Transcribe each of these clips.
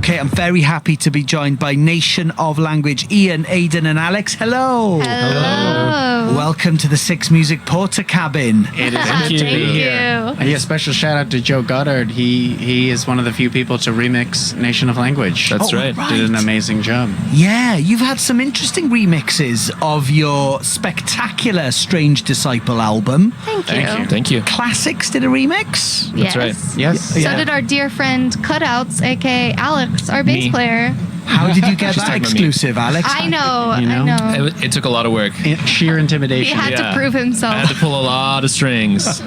Okay, I'm very happy to be joined by Nation of Language, Ian, Aidan and Alex. Hello. Hello. Welcome to the Six Music Porter Cabin. It is Thank good to be you. here. And yeah, special shout out to Joe Goddard. He is one of the few people to remix Nation of Language. That's Oh, right. right. Did an amazing job. Yeah, you've had some interesting remixes of your spectacular Strange Disciple album. Thank you. Thank you. Thank you. Classics did a remix. Yes. That's right. Yes. So Yeah. did our dear friend Cutouts, aka Alex, our bass Me. player. How did you get She's that talking about me. exclusive, Alex? I know. You know? I know. It took a lot of work. Sheer He intimidation. had to Yeah. prove himself. I had to pull a lot of strings.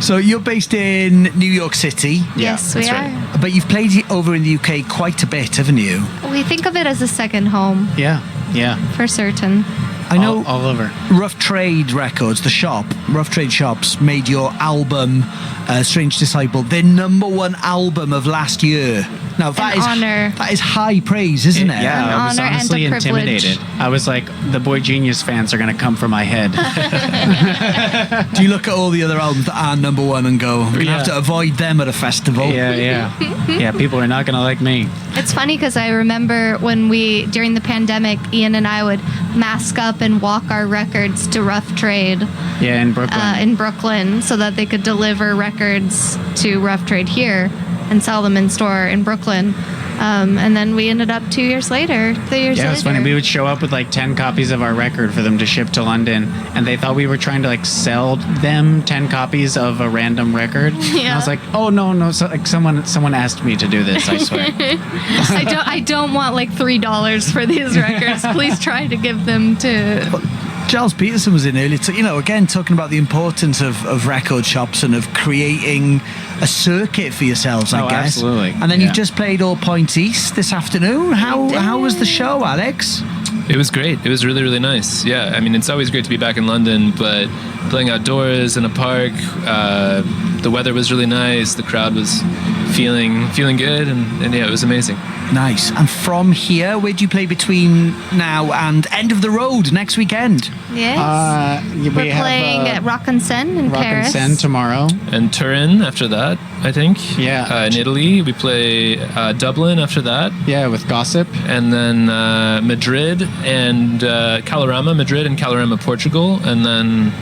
So you're based in New York City, Yes, we that's are. right. but you've played over in the UK quite a bit, haven't you? We think of it as a second home, Yeah. for certain. I know all over. Rough Trade Records, the shop, Rough Trade Shops, made your album, Strange Disciple, their #1 album of last year. Now that An is honor. that is high praise, isn't it? Yeah, An I was honor and a honestly privilege. intimidated. I was like, the Boy Genius fans are going to come for my head. Do you look at all the other albums that are #1 and go, we're gonna have Yeah. to avoid them at a festival? yeah. Yeah, people are not going to like me. It's funny because I remember when during the pandemic, Ian and I would mask up and walk our records to Rough Trade Yeah, in Brooklyn. in Brooklyn so that they could deliver records to Rough Trade here and sell them in store in Brooklyn. And then we ended up 2 years later, 3 years Yeah, later. it's funny. We would show up with like 10 copies of our record for them to ship to London, and they thought we were trying to like sell them 10 copies of a random record. And I Yeah. was like, oh no, so, like someone asked me to do this. I swear. I don't want like $3 for these records. Please try to give them to. Giles Peterson was in earlier, again, talking about the importance of record shops and of creating a circuit for yourselves, I Oh, guess. absolutely. And then Yeah. you've just played All Points East this afternoon. How was the show, Alex? It was great. It was really, really nice. Yeah, I mean, it's always great to be back in London, but playing outdoors in a park, the weather was really nice. The crowd was feeling good, and yeah, it was amazing. Nice. And from here, where do you play between now and End of the Road next weekend? Yes. We We're playing at Rock and Sen in Rock Paris. and Sen tomorrow. And Turin after that, I think. Yeah. In Italy, we play Dublin after that, Yeah, with Gossip. and then Madrid and Calorama, Madrid and Calorama, Portugal, and then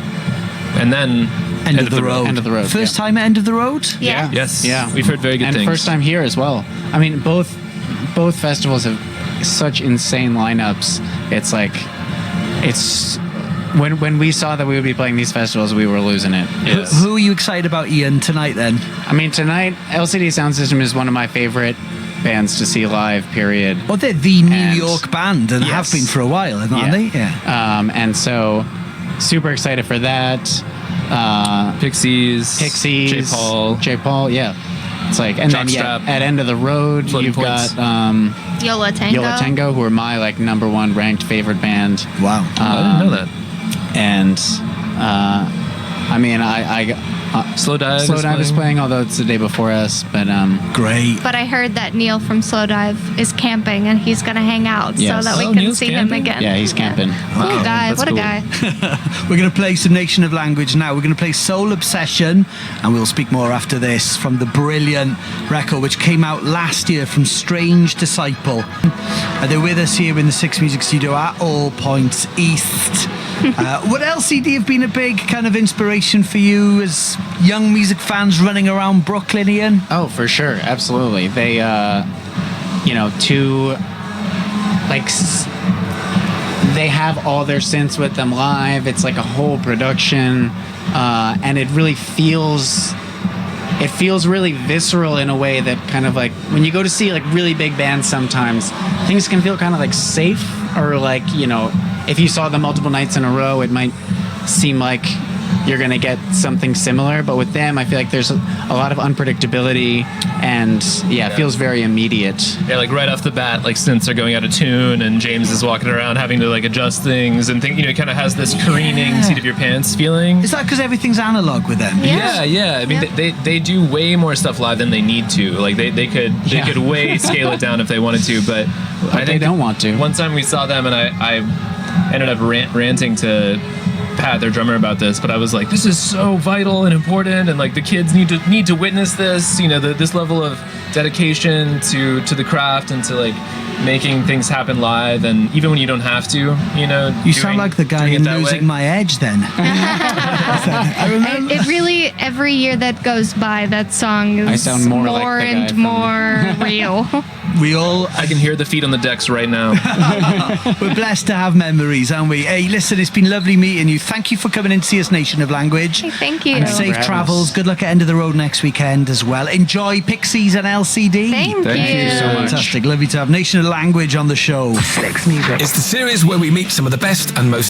End of the Road. End of the Road, First yeah. time at End of the Road? Yeah. Yes. Yeah, We've heard very good and things. first time here as well. I mean, both festivals have such insane lineups. It's like, it's when we saw that we would be playing these festivals, we were losing it. Yes. Who are you excited about, Ian, tonight then? I mean, tonight, LCD Sound System is one of my favorite bands to see live. Period. Well, they're the New And- York band and have Yes. been for a while, aren't Yeah. they? Yeah. And so, super excited for that. Pixies, Pixies, J. Paul. yeah. It's like, and then Jockstrap. at End of the Road, Floating you've Points. got Yola Tango. Yola Tango, who are my like #1 ranked favorite band. Wow. I didn't know that. And I mean, Slow Dive. Slow Dive is playing, although it's the day before us. But Great. But I heard that Neil from Slow Dive is camping and he's going to hang out Yes. so that we Oh, can Neil's see him camping? again. yeah, he's camping. Cool Wow, guy. that's What a cool. guy. We're going to play some Nation of Language now. We're going to play Soul Obsession, and we'll speak more after this from the brilliant record which came out last year from Strange Disciple. They're with us here in the Six Music Studio at All Points East. What LCD have been a big kind of inspiration for you as young music fans running around Brooklyn, Ian? Oh, for sure, absolutely. They, they have all their synths with them live. It's like a whole production, and it really feels. It feels really visceral in a way that kind of like when you go to see like really big bands, sometimes things can feel kind of like safe, or like, if you saw them multiple nights in a row, it might seem like you're going to get something similar. But with them, I feel like there's a lot of unpredictability, and it feels very immediate. Yeah, like right off the bat, like synths are going out of tune, and James is walking around having to like adjust things and think. It kind of has this careening seat of your pants feeling. Is that because everything's analog with them? Yeah. I mean, they do way more stuff live than they need to. Like they could way scale it down if they wanted to, but I think they don't want to. One time we saw them, and I ended up ranting to Pat, their drummer, about this, but I was like, this is so vital and important, and like the kids need to witness this. You know, this level of dedication to the craft and to like making things happen live, and even when you don't have to, you know. You sound like the guy in Losing My Edge then. I remember. It really, every year that goes by, that song is I sound more like the guy and from- more real. I can hear the feet on the decks right now. We're blessed to have memories, aren't we? Hey, listen, it's been lovely meeting you. Thank you for coming in to see us, Nation of Language. Hey, thank you. And safe having travels. us. Good luck at End of the Road next weekend as well. Enjoy Pixies and LCD. Thank you. Thank you so much. Fantastic. Lovely to have Nation of Language on the show. It's the series where we meet some of the best and most